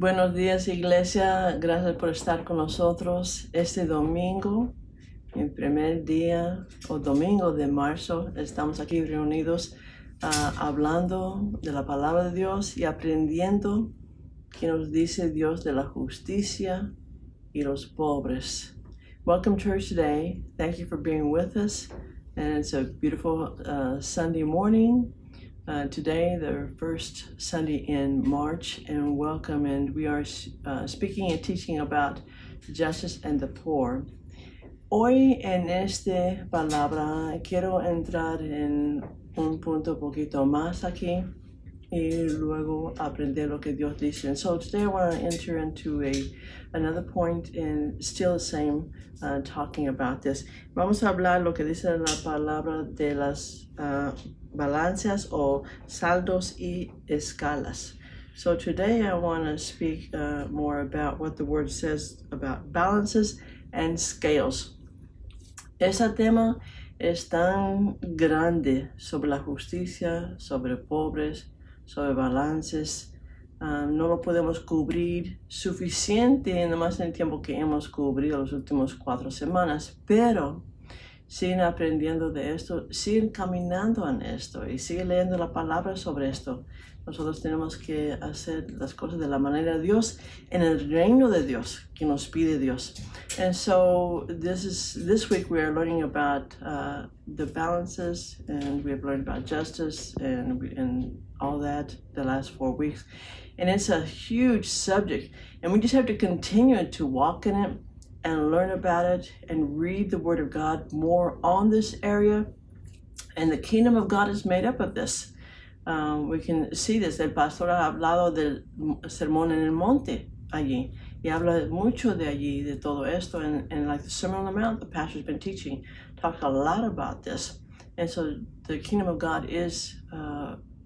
Buenos días, iglesia. Gracias por estar con nosotros este domingo, el primer día o domingo de marzo. Estamos aquí reunidos hablando de la palabra de Dios y aprendiendo qué nos dice Dios de la justicia y los pobres. Welcome, church, today. Thank you for being with us. And it's a beautiful Sunday morning. Today, the first Sunday in March, and welcome. And we are speaking and teaching about justice and the poor. Hoy en esta palabra quiero entrar en un punto un poquito más aquí y luego aprender lo que Dios dice. And so today I want to enter into another point and still the same, talking about this. Vamos a hablar lo que dice la palabra de las balanzas o saldos y escalas. So today I want to speak more about what the word says about balances and scales. Ese tema es tan grande sobre la justicia, sobre pobres, sobre balances. No lo podemos cubrir suficiente nomás en el tiempo que hemos cubrido las últimas 4 semanas, pero siguen aprendiendo de esto, siguen caminando en esto y siguen leyendo la palabra sobre esto. Nosotros tenemos que hacer las cosas de la manera de Dios en el reino de Dios que nos pide Dios. And so this week we are learning about the balances, and we have learned about justice and all that the last 4 weeks. And it's a huge subject, and we just have to continue to walk in it and learn about it and read the Word of God more on this area. And the kingdom of God is made up of this. We can see this. El pastor ha hablado del sermón en el monte allí. Y habla mucho de allí, de todo esto. And like the Sermon on the Mount, the pastor's been teaching, talked a lot about this. And so the kingdom of God is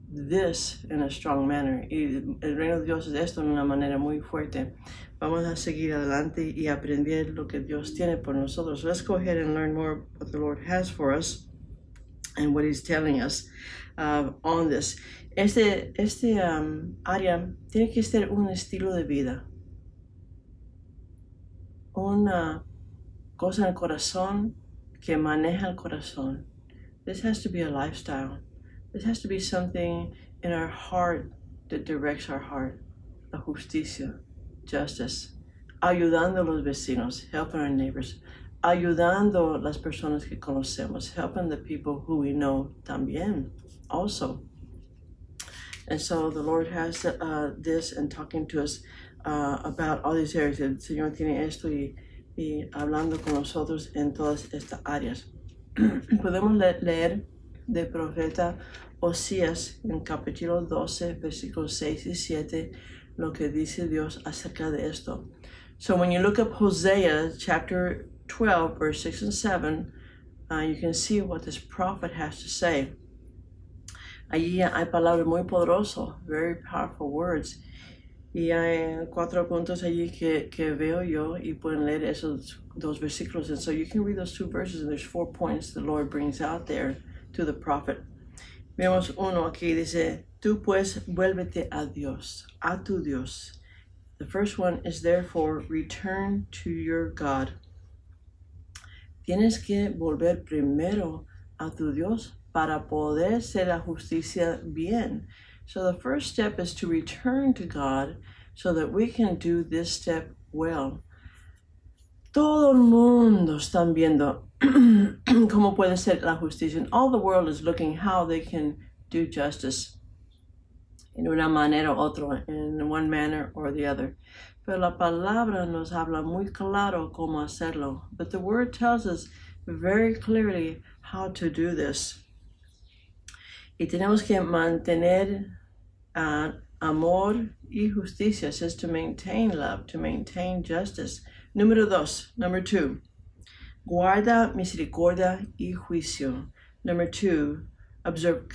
this in a strong manner. Y el reino de Dios es esto en una manera muy fuerte. Vamos a seguir adelante y aprender lo que Dios tiene por nosotros. So let's go ahead and learn more what the Lord has for us and what He's telling us on this. Este área tiene que ser un estilo de vida. Una cosa en el corazón que maneja el corazón. This has to be a lifestyle. This has to be something in our heart that directs our heart. La justicia, justice, ayudando a los vecinos, helping our neighbors, ayudando a las personas que conocemos, helping the people who we know también, also. And so the Lord has this and talking to us about all these areas. El Señor tiene esto y hablando con nosotros en todas estas áreas. Podemos leer del profeta Osías en capítulo 12, versículos 6 y 7, lo que dice Dios acerca de esto. So when you look up Hosea chapter 12, verse 6 and 7, you can see what this prophet has to say. Allí hay palabras muy poderosas, very powerful words. Y hay 4 puntos allí que veo yo y pueden leer esos 2 versículos. And so you can read those 2 verses, and there's 4 points the Lord brings out there to the prophet. Vemos uno aquí, dice, tú pues vuélvete a Dios, a tu Dios. The first one is therefore return to your God. Tienes que volver primero a tu Dios para poder hacer la justicia bien. So the first step is to return to God so that we can do this step well. Todo el mundo está viendo cómo puede ser la justicia. And all the world is looking how they can do justice in una manera u otra, in one manner or the other. Pero la palabra nos habla muy claro cómo hacerlo. But the word tells us very clearly how to do this. Y tenemos que mantener amor y justicia. It says to maintain love, to maintain justice. Number 2. Guarda misericordia y juicio. Number 2. Observe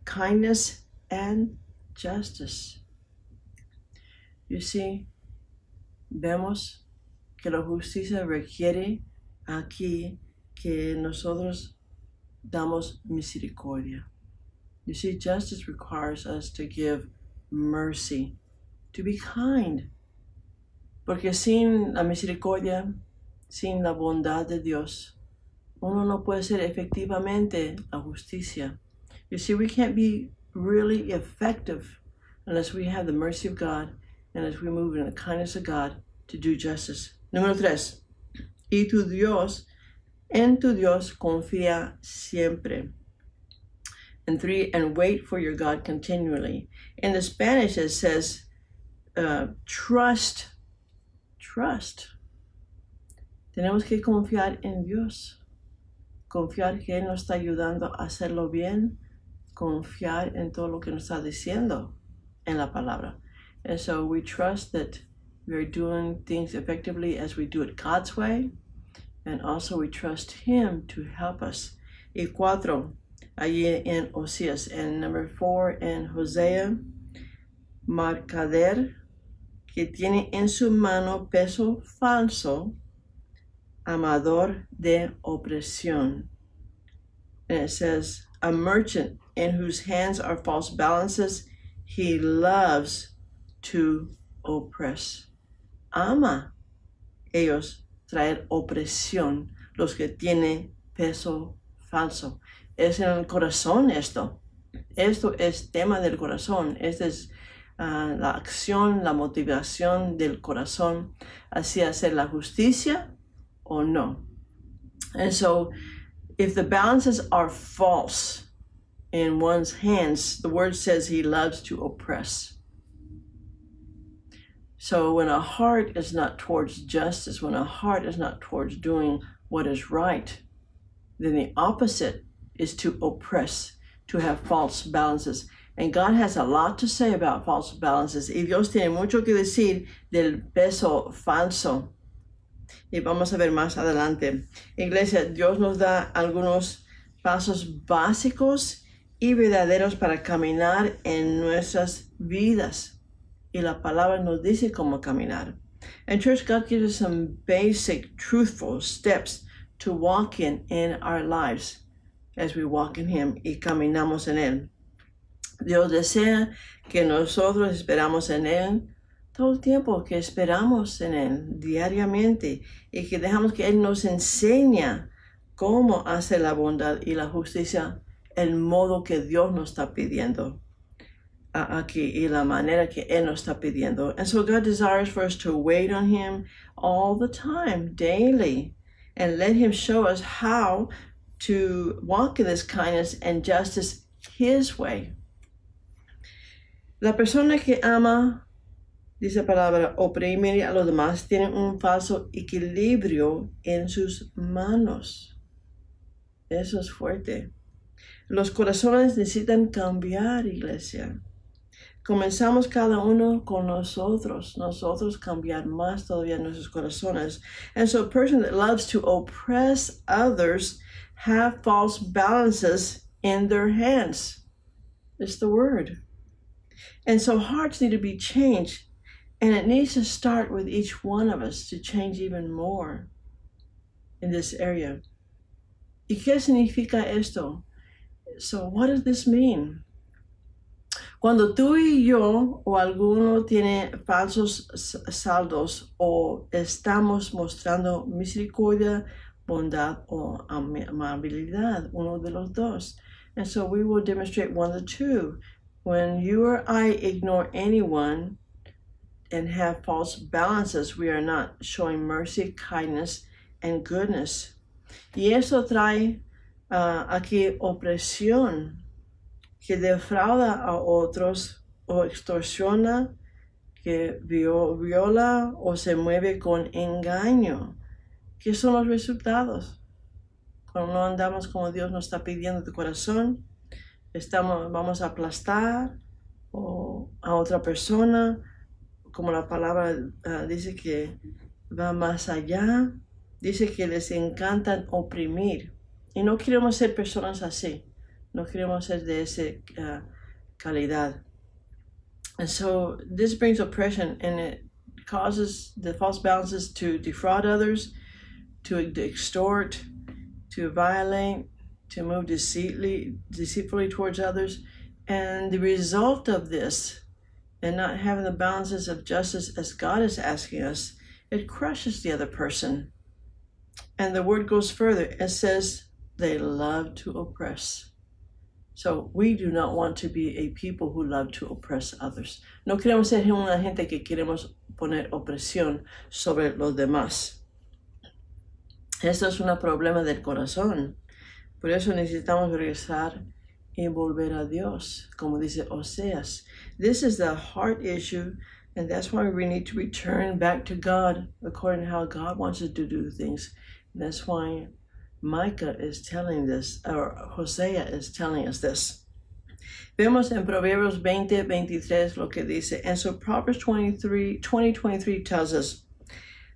kindness and justice. You see, vemos que la justicia requiere aquí que nosotros damos misericordia. You see, justice requires us to give mercy. to be kind. Porque sin la misericordia, sin la bondad de Dios, uno no puede ser efectivamente la justicia. You see, we can't be really effective unless we have the mercy of God and as we move in the kindness of God to do justice. Número 3. Y tu Dios, en tu Dios confía siempre. And 3, and wait for your God continually. In the Spanish it says, trust. Tenemos que confiar en Dios. Confiar que Él nos está ayudando a hacerlo bien. Confiar en todo lo que nos está diciendo en la palabra. And so we trust that we're doing things effectively as we do it God's way. And also we trust Him to help us. Y 4, allí en Oseas. And number 4 en Hosea, mercader que tiene en su mano peso falso, amador de opresión. And it says, a merchant in whose hands are false balances, he loves to oppress. Ama ellos traer opresión, los que tienen peso falso. Es en el corazón esto. Esto es tema del corazón. Esta es la acción, la motivación del corazón hacia hacer la justicia o no. And so, if the balances are false in one's hands, the word says he loves to oppress. So when a heart is not towards justice, when a heart is not towards doing what is right, then the opposite is to oppress, to have false balances. And God has a lot to say about false balances. Y Dios tiene mucho que decir del peso falso. Y vamos a ver más adelante. Iglesia, Dios nos da algunos pasos básicos y verdaderos para caminar en nuestras vidas. Y la palabra nos dice cómo caminar. And church, God gives us some basic, truthful steps to walk in our lives as we walk in Him y caminamos en Él. Dios desea que nosotros esperamos en Él todo el tiempo, que esperamos en Él diariamente y que dejamos que Él nos enseñe cómo hacer la bondad y la justicia, el modo que Dios nos está pidiendo aquí y la manera que Él nos está pidiendo. And so God desires for us to wait on Him all the time, daily, and let Him show us how to walk in this kindness and justice His way. La persona que ama, dice la palabra, oprimir a los demás, tiene un falso equilibrio en sus manos. Eso es fuerte. Los corazones necesitan cambiar, iglesia. Comenzamos cada uno con nosotros cambiar más todavía nuestros corazones. And so a person that loves to oppress others have false balances in their hands. It's the word. And so hearts need to be changed, and it needs to start with each one of us to change even more in this area. ¿Y qué significa esto? So what does this mean? Cuando tú y yo o alguno tiene falsos saldos o estamos mostrando misericordia, bondad o amabilidad, uno de los dos. And so we will demonstrate one of the two. When you or I ignore anyone and have false balances, we are not showing mercy, kindness, and goodness. Y eso trae aquí opresión, que defrauda a otros o extorsiona, que viola o se mueve con engaño. ¿Qué son los resultados? Cuando no andamos como Dios nos está pidiendo de corazón, vamos a aplastar a otra persona, como la palabra dice que va más allá, dice que les encanta oprimir. Y no queremos ser personas así, no queremos ser de esa calidad. And so this brings oppression, and it causes the false balances to defraud others, to extort, to violate, to move deceitfully towards others. And the result of this and not having the balances of justice as God is asking us, it crushes the other person. And the word goes further. It says they love to oppress. So we do not want to be a people who love to oppress others. No queremos ser una gente que queremos poner opresión sobre los demás. Esto es un problema del corazón. Por eso necesitamos regresar y volver a Dios, como dice Oseas. This is the heart issue, and that's why we need to return back to God according to how God wants us to do things. And that's why Micah is telling this, or Hosea is telling us this. Vemos en Proverbios 20:23 lo que dice. And so Proverbs 20:23 tells us,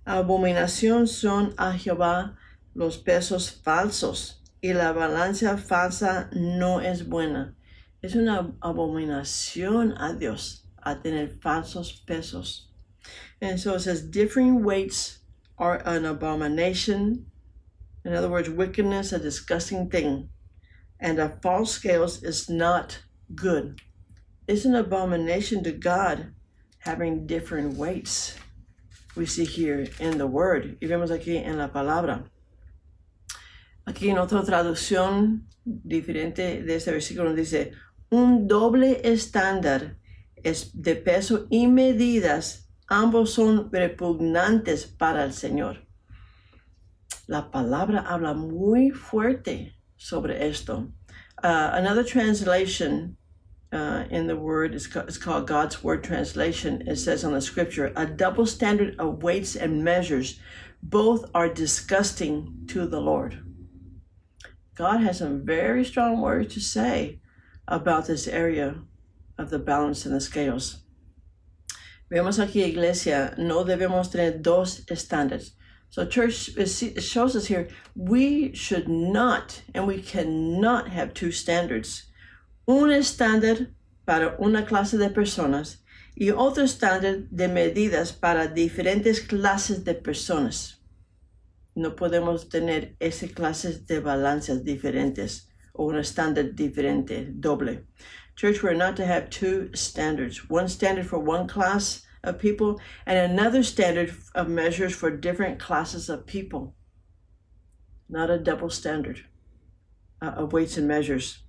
abominación son a Jehová los pesos falsos, y la balanza falsa no es buena. Es una abominación a Dios a tener falsos pesos. And so it says, differing weights are an abomination. In other words, wickedness, a disgusting thing. And a false scales is not good. It's an abomination to God having different weights. We see here in the word. Y vemos aquí en la palabra. Aquí en otra traducción diferente de este versículo dice, un doble estándar es de peso y medidas, ambos son repugnantes para el Señor. La palabra habla muy fuerte sobre esto. Another translation in the word is called God's Word Translation. It says on the scripture, a double standard of weights and measures, both are disgusting to the Lord. God has some very strong words to say about this area of the balance and the scales. Vemos aquí, iglesia, no debemos tener dos estándares. So church, it shows us here, we should not, and we cannot have two standards. Un estándar para una clase de personas y otro estándar de medidas para diferentes clases de personas. No podemos tener esas clases de balanzas diferentes o un estándar diferente, doble. Church, we're not to have two standards. One standard for one class of people and another standard of measures for different classes of people. Not a double standard of weights and measures.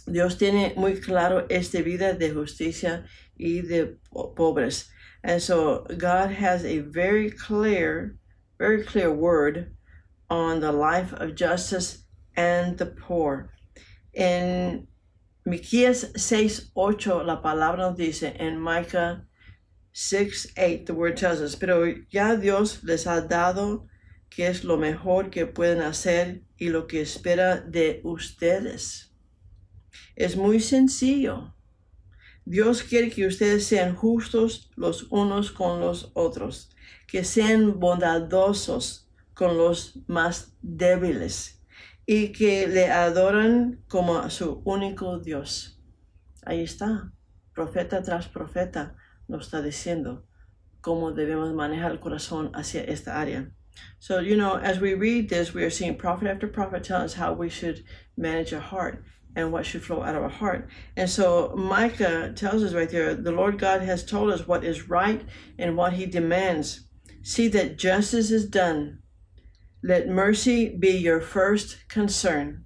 Dios tiene muy claro esta vida de justicia y de pobres. And so God has a very clear word on the life of justice and the poor. En Miquías 6:8 la palabra nos dice, en Micah 6:8 the word tells us, pero ya Dios les ha dado que es lo mejor que pueden hacer y lo que espera de ustedes. Es muy sencillo. Dios quiere que ustedes sean justos los unos con los otros, que sean bondadosos con los más débiles y que le adoran como a su único Dios. Ahí está, profeta tras profeta nos está diciendo cómo debemos manejar el corazón hacia esta área. So, as we read this, we are seeing prophet after prophet tell us how we should manage our heart and what should flow out of our heart. And so Micah tells us right there, the Lord God has told us what is right and what he demands. See that justice is done. Let mercy be your first concern,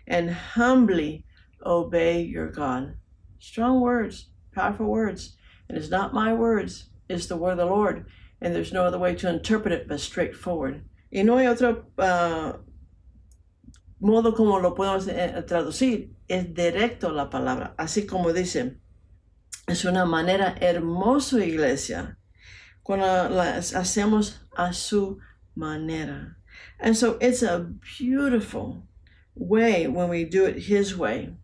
and humbly obey your God. Strong words, powerful words. And it's not my words, it's the word of the Lord. And there's no other way to interpret it but straightforward. Y no hay otro modo como lo podemos traducir. Es directo la palabra. Así como dice, es una manera hermosa, iglesia, cuando las hacemos a su manera. And so it's a beautiful way when we do it his way.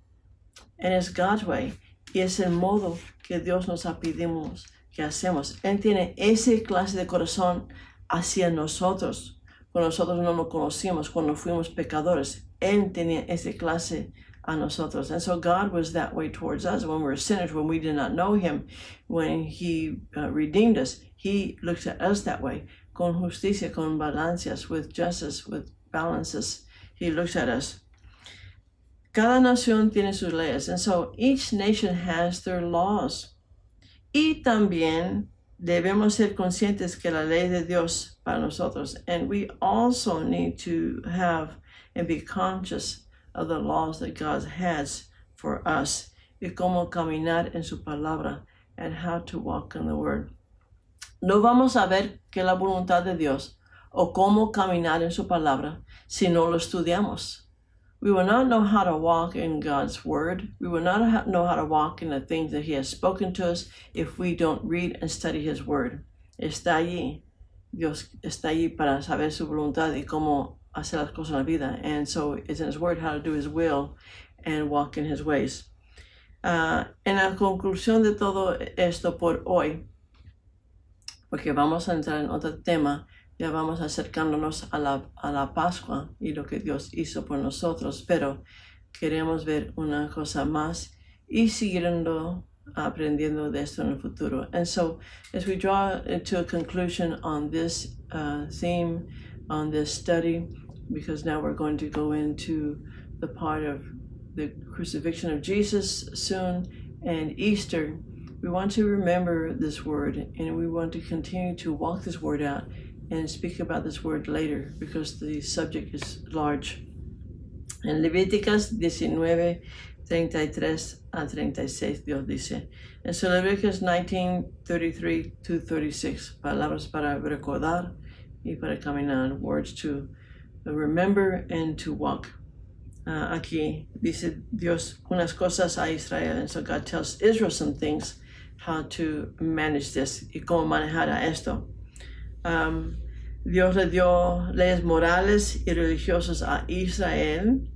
And it's God's way. Y es el modo que Dios nos pedimos que hacemos. Él tiene esa clase de corazón hacia nosotros. Cuando nosotros no lo conocimos, cuando fuimos pecadores, Él tenía esa clase a nosotros. And so God was that way towards us when we were sinners, when we did not know Him, when He redeemed us. He looks at us that way, con justicia, con balances, with justice, with balances. He looks at us. Cada nación tiene sus leyes, and so each nation has their laws. Y también debemos ser conscientes que la ley de Dios para nosotros. And we also need to have and be conscious of the laws that God has for us. Y cómo caminar en su palabra. And how to walk in the word. No vamos a ver qué es la voluntad de Dios o cómo caminar en su palabra si no lo estudiamos. We will not know how to walk in God's word. We will not know how to walk in the things that he has spoken to us if we don't read and study his word. Está allí. Dios está allí para saber su voluntad y cómo hacer las cosas en la vida. And so it's in his word how to do his will and walk in his ways. En la conclusión de todo esto por hoy, porque vamos a entrar en otro tema, ya vamos acercándonos a la Pascua y lo que Dios hizo por nosotros, pero queremos ver una cosa más y siguiendo aprendiendo de esto en el futuro. And so, as we draw to a conclusion on this theme, on this study, because now we're going to go into the part of the crucifixion of Jesus soon and Easter, we want to remember this word and we want to continue to walk this word out and speak about this word later because the subject is large. En Levíticas 19, 33 a 36, Dios dice. En so Levíticas 19, 33 to 36, palabras para recordar y para caminar, words to remember and to walk. Aquí dice Dios unas cosas a Israel, and so God tells Israel some things, how to manage this y cómo manejar a esto. Dios le dio leyes morales y religiosas a Israel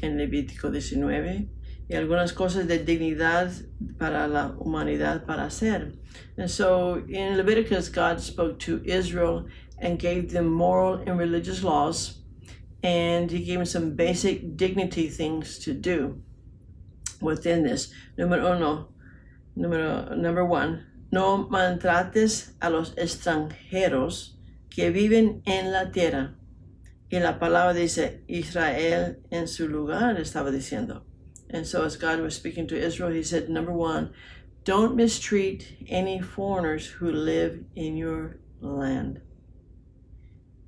en Levítico 19 y algunas cosas de dignidad para la humanidad para hacer. And so in Leviticus, God spoke to Israel and gave them moral and religious laws, and he gave them some basic dignity things to do within this. Number one, no maltrates a los extranjeros que viven en la tierra. Y la palabra dice, Israel en su lugar estaba diciendo. And so as God was speaking to Israel, he said, number one, don't mistreat any foreigners who live in your land.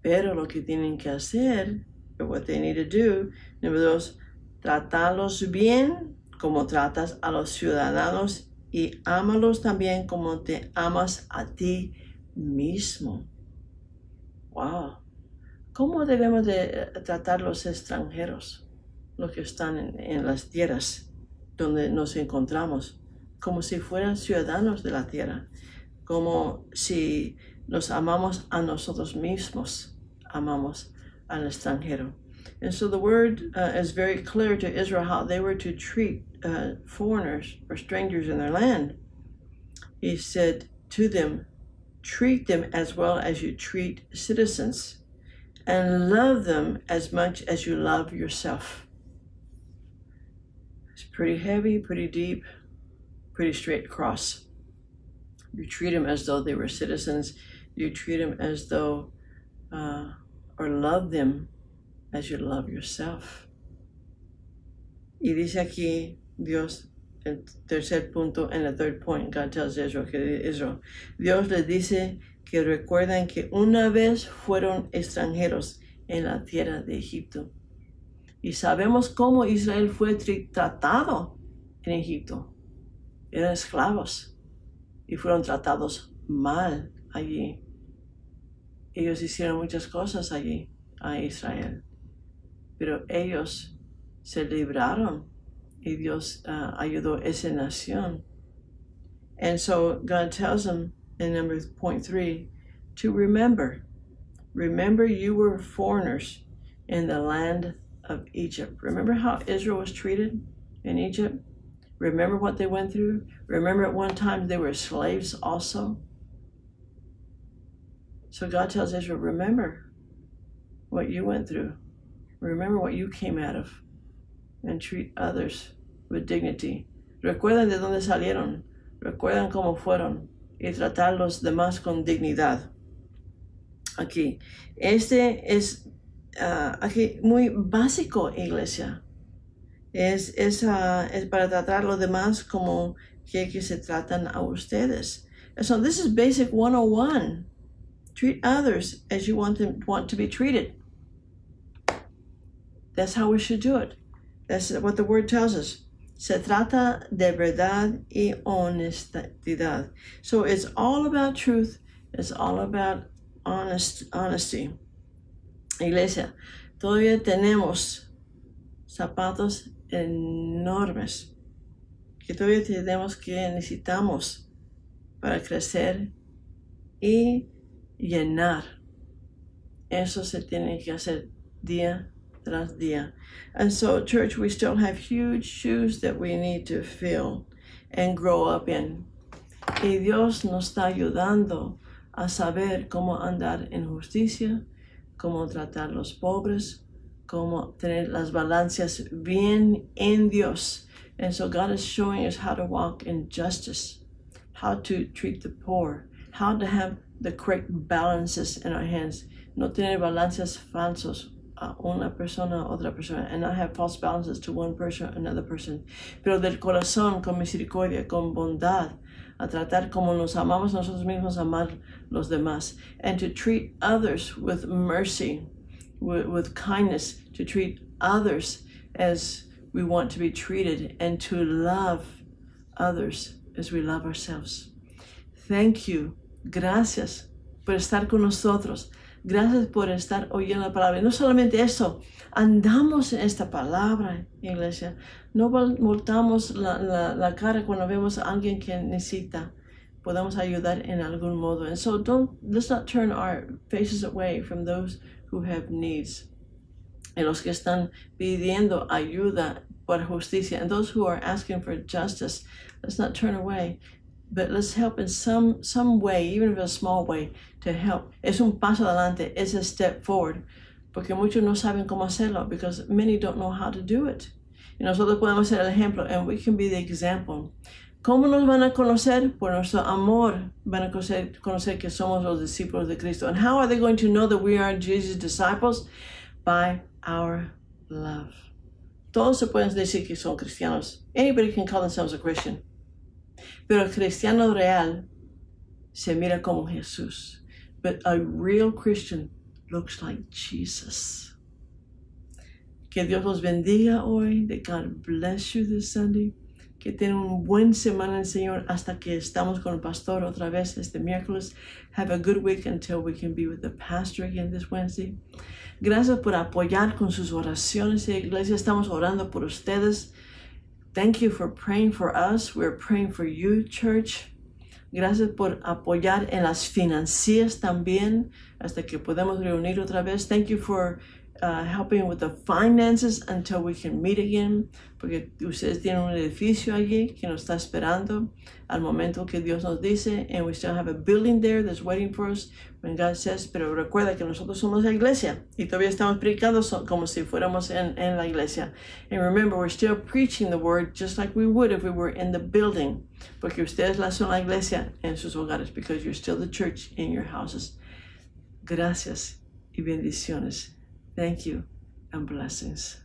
Pero lo que tienen que hacer, but what they need to do, number dos, tratarlos bien como tratas a los ciudadanos y ámalos también como te amas a ti mismo. Wow. ¿Cómo debemos de tratar los extranjeros, los que están en las tierras donde nos encontramos? Como si fueran ciudadanos de la tierra, como si nos amamos a nosotros mismos, amamos al extranjero. And so the word is very clear to Israel how they were to treat foreigners or strangers in their land. He said to them, treat them as well as you treat citizens, and love them as much as you love yourself. It's pretty heavy, pretty deep, pretty straight across. You treat them as though they were citizens. You treat them as though, or love them as you love yourself. Y dice aquí Dios, el tercer punto, and the third point, God tells Israel, Dios les dice que recuerdan que una vez fueron extranjeros en la tierra de Egipto. Y sabemos cómo Israel fue tratado en Egipto. Eran esclavos y fueron tratados mal allí. Ellos hicieron muchas cosas allí a Israel, pero ellos se libraron y Dios ayudó a esa nación. And so God tells them in number point 3 to remember you were foreigners in the land of Egypt. Remember how Israel was treated in Egypt? Remember what they went through? Remember at one time they were slaves also? So God tells Israel, remember what you went through. Remember what you came out of, and treat others with dignity. Recuerden de dónde salieron, recuerden cómo fueron, y tratar los demás con dignidad. Aquí, este es aquí muy básico, iglesia. Es para tratar a los demás como que se tratan a ustedes. And so this is basic 101. Treat others as you want to be treated. That's how we should do it. That's what the word tells us. Se trata de verdad y honestidad. So it's all about truth. It's all about honesty. Iglesia, todavía tenemos zapatos enormes que todavía necesitamos para crecer y llenar. Eso se tiene que hacer día tras día. And so, church, we still have huge shoes that we need to fill and grow up in. Y Dios nos está ayudando a saber cómo andar en justicia, cómo tratar a los pobres, cómo tener las balanzas bien en Dios. And so God is showing us how to walk in justice, how to treat the poor, how to have the correct balances in our hands. No tener balances falsos a una persona, otra persona, and not have false balances to one person, another person. Pero del corazón, con misericordia, con bondad, a tratar como nos amamos nosotros mismos, amar los demás. And to treat others with mercy, with kindness, to treat others as we want to be treated, and to love others as we love ourselves. Thank you. Gracias por estar con nosotros. Gracias por estar oyendo la palabra. Y no solamente eso, andamos en esta palabra, iglesia. No voltamos la cara cuando vemos a alguien que necesita. Podemos ayudar en algún modo. And so let's not turn our faces away from those who have needs. En los que están pidiendo ayuda por justicia. And those who are asking for justice, let's not turn away. But let's help in some way, even if a small way, to help. Es un paso adelante, es a step forward. Porque muchos no saben cómo hacerlo, because many don't know how to do it. Y nosotros podemos ser el ejemplo, and we can be the example. ¿Cómo nos van a conocer? Por nuestro amor van a conocer que somos los discípulos de Cristo. And how are they going to know that we are Jesus' disciples? By our love. Todos se pueden decir que son cristianos. Anybody can call themselves a Christian. Pero el cristiano real se mira como Jesús. But a real Christian looks like Jesus. Que Dios los bendiga hoy. That God bless you this Sunday. Que tengan un buen semana en el Señor hasta que estamos con el pastor otra vez este miércoles. Have a good week until we can be with the pastor again this Wednesday. Gracias por apoyar con sus oraciones. Iglesia, estamos orando por ustedes. Thank you for praying for us. We're praying for you, church. Gracias por apoyar en las financieras también hasta que podamos reunir otra vez. Thank you for helping with the finances until we can meet again. Porque ustedes tienen un edificio allí que nos está esperando al momento que Dios nos dice. And we still have a building there that's waiting for us when God says. Pero recuerda que nosotros somos la iglesia y todavía estamos predicando como si fuéramos en la iglesia. And remember, we're still preaching the word just like we would if we were in the building. Porque ustedes son la iglesia en sus hogares, because you're still the church in your houses. Gracias y bendiciones. Thank you and blessings.